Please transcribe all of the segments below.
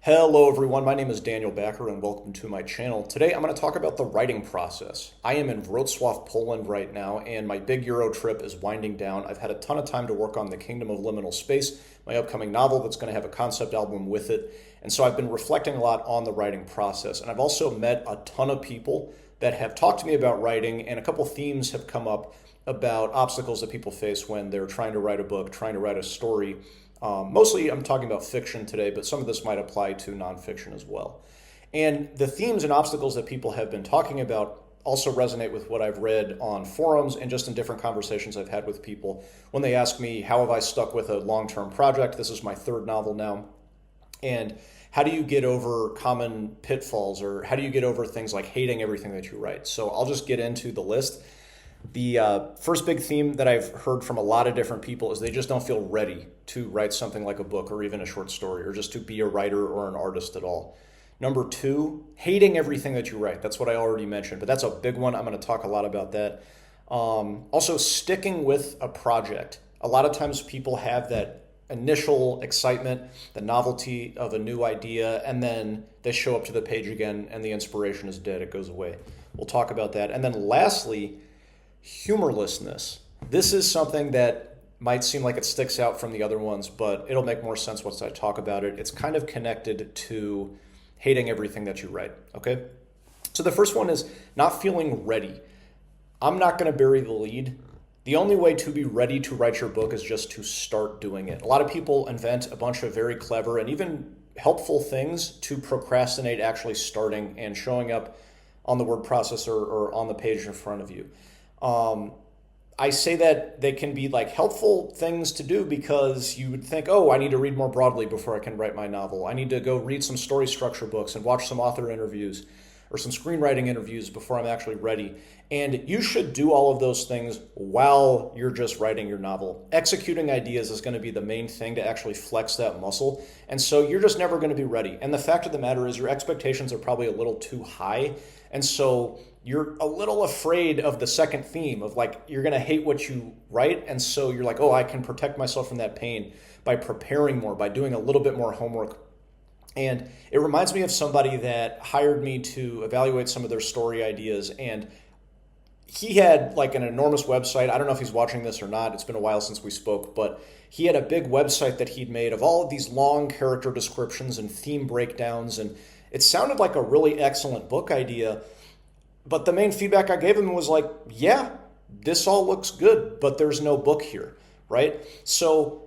Hello everyone, my name is Daniel Backer and welcome to my channel. Today I'm going to talk about the writing process. I am in Wrocław, Poland right now, and my big Euro trip is winding down. I've had a ton of time to work on the Kingdom of Liminal Space, my upcoming novel that's going to have a concept album with it. And so I've been reflecting a lot on the writing process. And I've also met a ton of people that have talked to me about writing, and a couple themes have come up about obstacles that people face when they're trying to write a book, trying to write a story. Mostly I'm talking about fiction today, but some of this might apply to nonfiction as well. And the themes and obstacles that people have been talking about also resonate with what I've read on forums and just in different conversations I've had with people when they ask me, how have I stuck with a long-term project? This is my third novel now. And how do you get over common pitfalls, or how do you get over things like hating everything that you write? So I'll just get into the list. The first big theme that I've heard from a lot of different people is they just don't feel ready to write something like a book or even a short story or just to be a writer or an artist at all. Number two, hating everything that you write. That's what I already mentioned, but that's a big one. I'm going to talk a lot about that. Also, sticking with a project. A lot of times people have that initial excitement, the novelty of a new idea, and then they show up to the page again and the inspiration is dead. It goes away. We'll talk about that. And then lastly, humorlessness. This is something that might seem like it sticks out from the other ones, but it'll make more sense once I talk about it. It's kind of connected to hating everything that you write, okay? So the first one is not feeling ready. I'm not going to bury the lead. The only way to be ready to write your book is just to start doing it. A lot of people invent a bunch of very clever and even helpful things to procrastinate actually starting and showing up on the word processor or on the page in front of you. I say that they can be like helpful things to do because you would think, oh, I need to read more broadly before I can write my novel. I need to go read some story structure books and watch some author interviews or some screenwriting interviews before I'm actually ready. And you should do all of those things while you're just writing your novel. Executing ideas is going to be the main thing to actually flex that muscle. And so you're just never going to be ready. And the fact of the matter is your expectations are probably a little too high. And so you're a little afraid of the second theme of like, you're going to hate what you write. And so you're like, oh, I can protect myself from that pain by preparing more, by doing a little bit more homework. And it reminds me of somebody that hired me to evaluate some of their story ideas. And he had like an enormous website. I don't know if he's watching this or not. It's been a while since we spoke, but he had a big website that he'd made of all of these long character descriptions and theme breakdowns. And it sounded like a really excellent book idea. But the main feedback I gave him was like, yeah, this all looks good, but there's no book here, right? So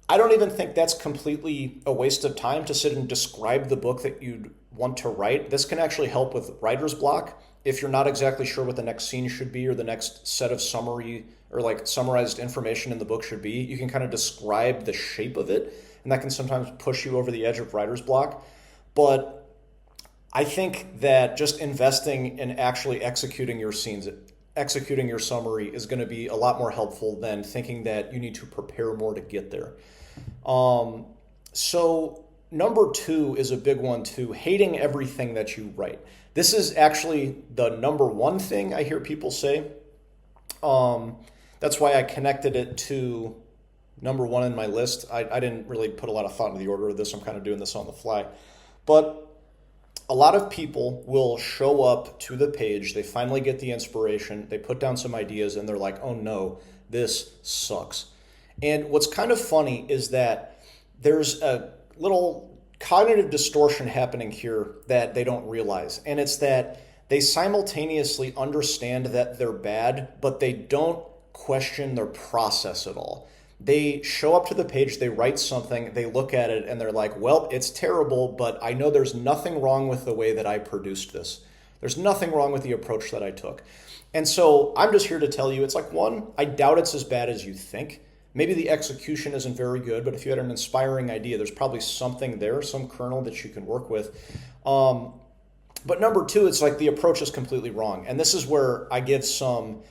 I don't even think that's completely a waste of time to sit and describe the book that you'd want to write. This can actually help with writer's block. If you're not exactly sure what the next scene should be or the next set of summary or like summarized information in the book should be, you can kind of describe the shape of it, and that can sometimes push you over the edge of writer's block. But I think that just investing in actually executing your scenes, executing your summary is going to be a lot more helpful than thinking that you need to prepare more to get there. So number two is a big one too, hating everything that you write. This is actually the number one thing I hear people say. That's why I connected it to number one in my list. I didn't really put a lot of thought into the order of this. I'm kind of doing this on the fly. But a lot of people will show up to the page, they finally get the inspiration, they put down some ideas, and they're like, oh no, this sucks. And what's kind of funny is that there's a little cognitive distortion happening here that they don't realize. And it's that they simultaneously understand that they're bad, but they don't question their process at all. They show up to the page, they write something, they look at it, and they're like, well, it's terrible, but I know there's nothing wrong with the way that I produced this. There's nothing wrong with the approach that I took. And so I'm just here to tell you, it's like, one, I doubt it's as bad as you think. Maybe the execution isn't very good, but if you had an inspiring idea, there's probably something there, some kernel that you can work with. But number two, it's like the approach is completely wrong. And this is where I give some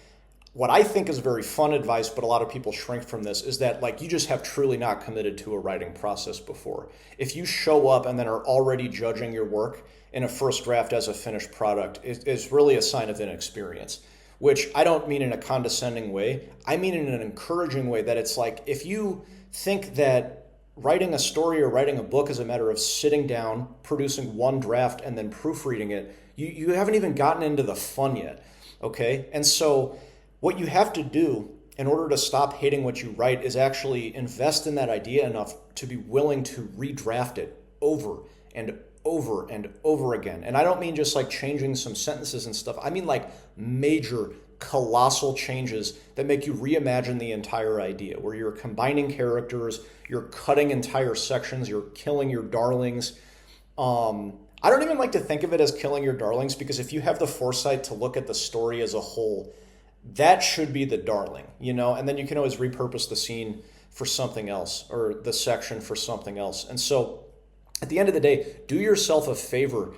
what I think is very fun advice, but a lot of people shrink from this, is that like you just have truly not committed to a writing process before. If you show up and then are already judging your work in a first draft as a finished product, it is really a sign of inexperience, which I don't mean in a condescending way. I mean in an encouraging way, that it's like if you think that writing a story or writing a book is a matter of sitting down, producing one draft, and then proofreading it. You haven't even gotten into the fun yet, okay? And so what you have to do in order to stop hating what you write is actually invest in that idea enough to be willing to redraft it over and over and over again. And I don't mean just like changing some sentences and stuff. I mean like major, colossal changes that make you reimagine the entire idea, where you're combining characters, you're cutting entire sections, you're killing your darlings. I don't even like to think of it as killing your darlings, because if you have the foresight to look at the story as a whole, that should be the darling, and then you can always repurpose the scene for something else, or the section for something else. And so at the end of the day, do yourself a favor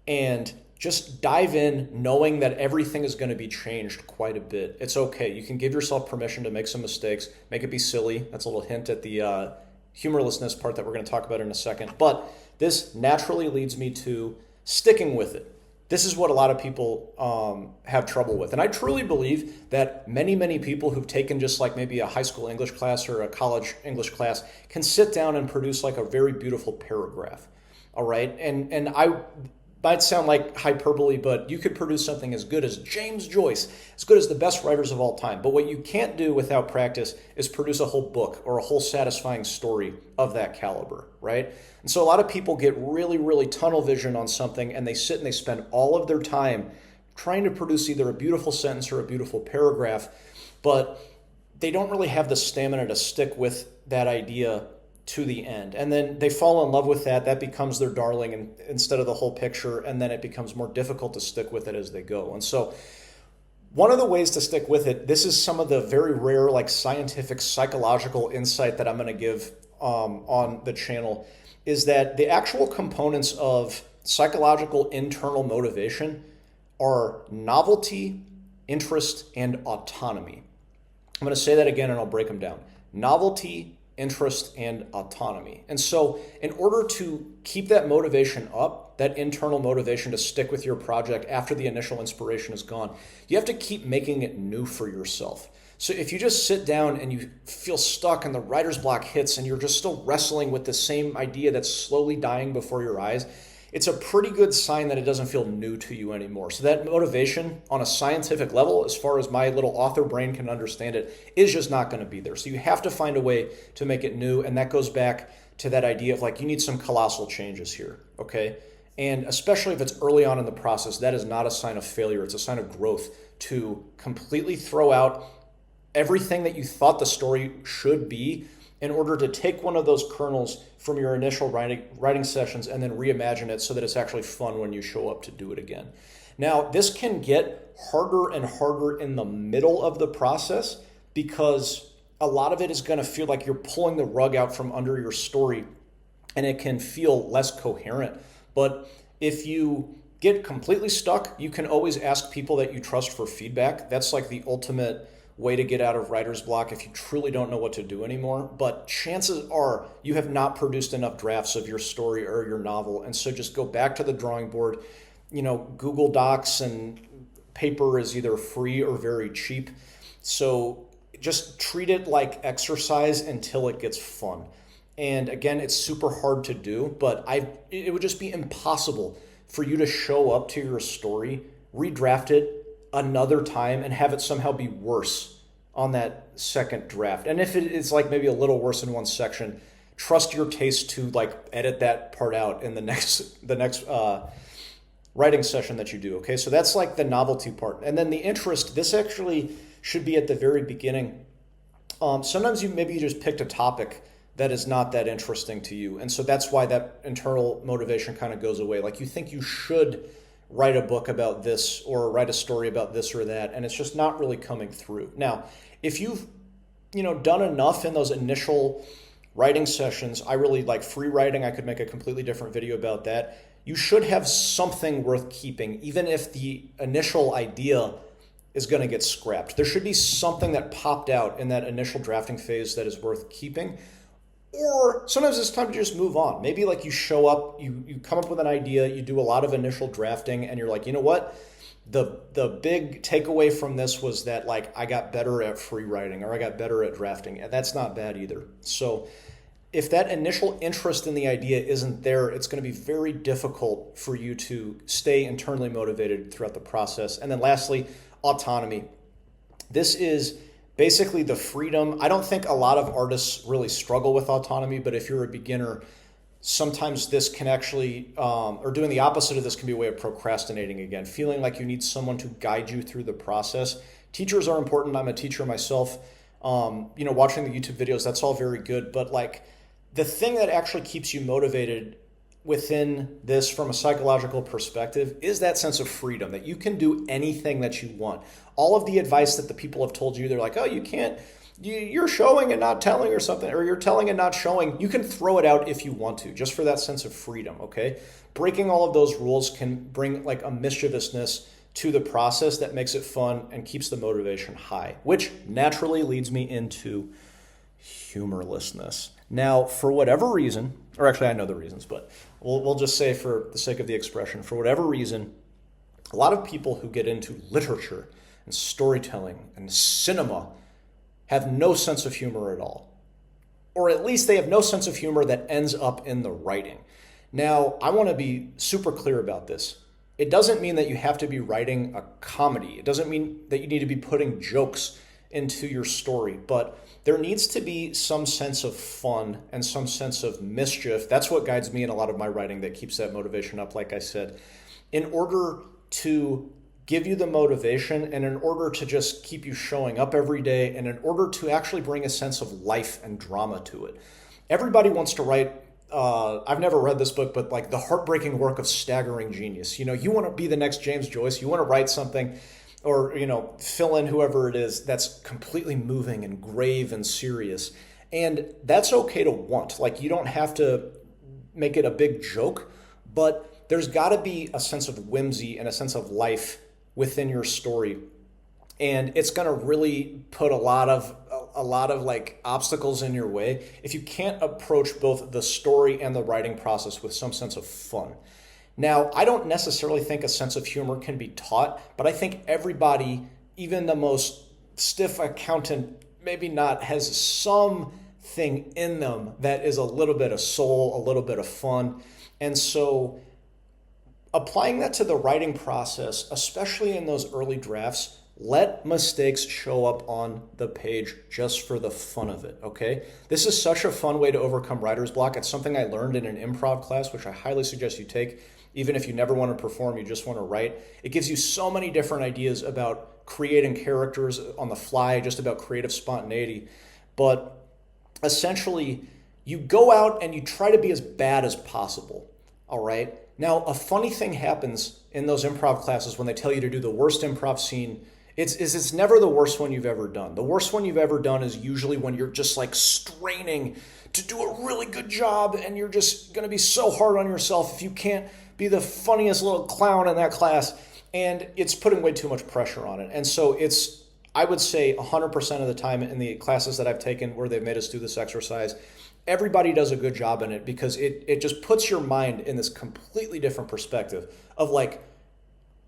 and just dive in knowing that everything is going to be changed quite a bit. It's okay. You can give yourself permission to make some mistakes, make it be silly. That's a little hint at the humorlessness part that we're going to talk about in a second. But this naturally leads me to sticking with it. This is what a lot of people have trouble with. And I truly believe that many, many people who've taken just like maybe a high school English class or a college English class can sit down and produce like a very beautiful paragraph. All right. And I might sound like hyperbole, but you could produce something as good as James Joyce, as good as the best writers of all time. But what you can't do without practice is produce a whole book or a whole satisfying story of that caliber, right? And so a lot of people get really, really tunnel vision on something, and they sit and they spend all of their time trying to produce either a beautiful sentence or a beautiful paragraph, but they don't really have the stamina to stick with that idea to the end. And then they fall in love with that. That becomes their darling and instead of the whole picture. And then it becomes more difficult to stick with it as they go. And so one of the ways to stick with it, this is some of the very rare, like scientific, psychological insight that I'm going to give on the channel, is that the actual components of psychological internal motivation are novelty, interest, and autonomy. I'm going to say that again and I'll break them down. Novelty, interest, and autonomy. And so in order to keep that motivation up, that internal motivation to stick with your project after the initial inspiration is gone, you have to keep making it new for yourself. So if you just sit down and you feel stuck and the writer's block hits and you're just still wrestling with the same idea that's slowly dying before your eyes, it's a pretty good sign that it doesn't feel new to you anymore. So that motivation on a scientific level, as far as my little author brain can understand it, is just not going to be there. So you have to find a way to make it new. And that goes back to that idea of like, you need some colossal changes here, okay? And especially if it's early on in the process, that is not a sign of failure. It's a sign of growth to completely throw out everything that you thought the story should be in order to take one of those kernels from your initial writing sessions and then reimagine it so that it's actually fun when you show up to do it again. Now, this can get harder and harder in the middle of the process because a lot of it is going to feel like you're pulling the rug out from under your story and it can feel less coherent. But if you get completely stuck, you can always ask people that you trust for feedback. That's like the ultimate way to get out of writer's block if you truly don't know what to do anymore. But chances are you have not produced enough drafts of your story or your novel. And so just go back to the drawing board. Google Docs and paper is either free or very cheap. So just treat it like exercise until it gets fun. And again, it's super hard to do, but it would just be impossible for you to show up to your story, redraft it another time, and have it somehow be worse on that second draft. And if it's like maybe a little worse in one section, trust your taste to like edit that part out in the next writing session that you do. Okay, so that's like the novelty part. And then the interest, this actually should be at the very beginning. Sometimes you just picked a topic that is not that interesting to you. And so that's why that internal motivation kind of goes away. Like you think you should write a book about this or write a story about this or that, and it's just not really coming through. Now, if you've done enough in those initial writing sessions, I really like free writing. I could make a completely different video about that. You should have something worth keeping, even if the initial idea is going to get scrapped. There should be something that popped out in that initial drafting phase that is worth keeping. Or sometimes it's time to just move on. Maybe like you show up, you come up with an idea, you do a lot of initial drafting, and you're like, you know what? The big takeaway from this was that like I got better at free writing or I got better at drafting. And that's not bad either. So if that initial interest in the idea isn't there, it's going to be very difficult for you to stay internally motivated throughout the process. And then lastly, autonomy. This is basically the freedom. I don't think a lot of artists really struggle with autonomy, but if you're a beginner, sometimes this can actually, or doing the opposite of this can be a way of procrastinating again, feeling like you need someone to guide you through the process. Teachers are important. I'm a teacher myself. Watching the YouTube videos, that's all very good. But like the thing that actually keeps you motivated within this from a psychological perspective is that sense of freedom, that you can do anything that you want. All of the advice that the people have told you, they're like, oh, you can't, you're showing and not telling or something, or you're telling and not showing. You can throw it out if you want to, just for that sense of freedom, okay? Breaking all of those rules can bring like a mischievousness to the process that makes it fun and keeps the motivation high, which naturally leads me into humorlessness. Now, for whatever reason, or actually I know the reasons, but we'll just say for the sake of the expression, for whatever reason, a lot of people who get into literature and storytelling and cinema have no sense of humor at all. Or at least they have no sense of humor that ends up in the writing. Now, I want to be super clear about this. It doesn't mean that you have to be writing a comedy. It doesn't mean that you need to be putting jokes into your story, but there needs to be some sense of fun and some sense of mischief. That's what guides me in a lot of my writing, that keeps that motivation up, like I said. In order to give you the motivation, and in order to just keep you showing up every day, and in order to actually bring a sense of life and drama to it. Everybody wants to write, I've never read this book, but like The Heartbreaking Work of Staggering Genius. You want to be the next James Joyce. You want to write something, or fill in whoever it is, that's completely moving and grave and serious. And that's okay to want. Like, you don't have to make it a big joke, but there's got to be a sense of whimsy and a sense of life within your story. And it's going to really put a lot of like obstacles in your way if you can't approach both the story and the writing process with some sense of fun. Now, I don't necessarily think a sense of humor can be taught, but I think everybody, even the most stiff accountant, maybe not, has something in them that is a little bit of soul, a little bit of fun. And so applying that to the writing process, especially in those early drafts, let mistakes show up on the page just for the fun of it, okay? This is such a fun way to overcome writer's block. It's something I learned in an improv class, which I highly suggest you take. Even if you never want to perform, you just want to write. It gives you so many different ideas about creating characters on the fly, just about creative spontaneity. But essentially, you go out and you try to be as bad as possible, all right? Now, a funny thing happens in those improv classes when they tell you to do the worst improv scene. It's never the worst one you've ever done. The worst one you've ever done is usually when you're just like straining to do a really good job, and you're just going to be so hard on yourself if you can't be the funniest little clown in that class, and it's putting way too much pressure on it. And so it's, I would say 100% of the time in the classes that I've taken where they've made us do this exercise, everybody does a good job in it, because it just puts your mind in this completely different perspective of like,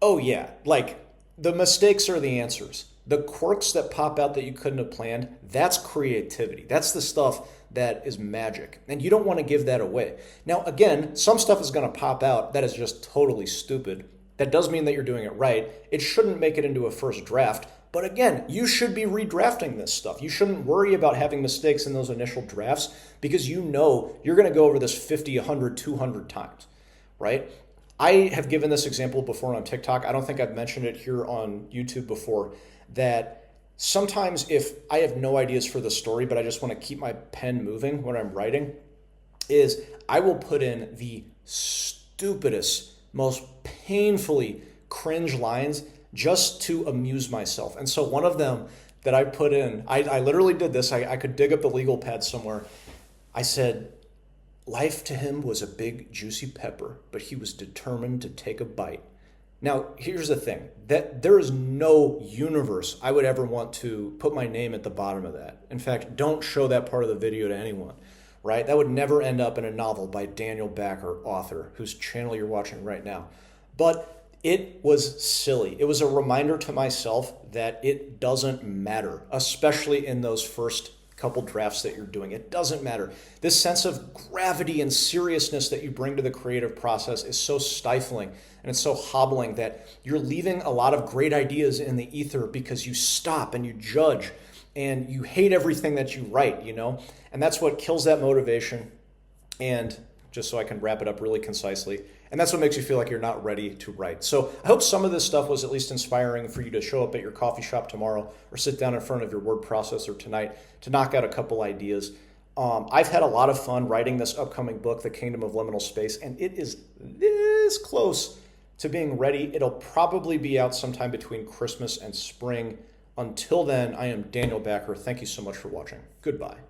oh yeah, like the mistakes are the answers. The quirks that pop out that you couldn't have planned, that's creativity. That's the stuff that is magic. And you don't want to give that away. Now, again, some stuff is going to pop out that is just totally stupid. That does mean that you're doing it right. It shouldn't make it into a first draft. But again, you should be redrafting this stuff. You shouldn't worry about having mistakes in those initial drafts, because you know you're going to go over this 50, 100, 200 times, right? I have given this example before on TikTok. I don't think I've mentioned it here on YouTube before, that sometimes if I have no ideas for the story, but I just want to keep my pen moving when I'm writing, is I will put in the stupidest, most painfully cringe lines just to amuse myself. And so one of them that I put in, I literally did this. I could dig up the legal pad somewhere. I said, life to him was a big juicy pepper, but he was determined to take a bite. Now, here's the thing, that there is no universe I would ever want to put my name at the bottom of that. In fact, don't show that part of the video to anyone, right? That would never end up in a novel by Daniel Backer, author, whose channel you're watching right now. But it was silly. It was a reminder to myself that it doesn't matter, especially in those first couple drafts that you're doing. It doesn't matter. This sense of gravity and seriousness that you bring to the creative process is so stifling and it's so hobbling that you're leaving a lot of great ideas in the ether because you stop and you judge and you hate everything that you write, you know? And that's what kills that motivation. And just so I can wrap it up really concisely, and that's what makes you feel like you're not ready to write. So I hope some of this stuff was at least inspiring for you to show up at your coffee shop tomorrow or sit down in front of your word processor tonight to knock out a couple ideas. I've had a lot of fun writing this upcoming book, The Kingdom of Liminal Space, and it is this close to being ready. It'll probably be out sometime between Christmas and spring. Until then, I am Daniel Backer. Thank you so much for watching. Goodbye.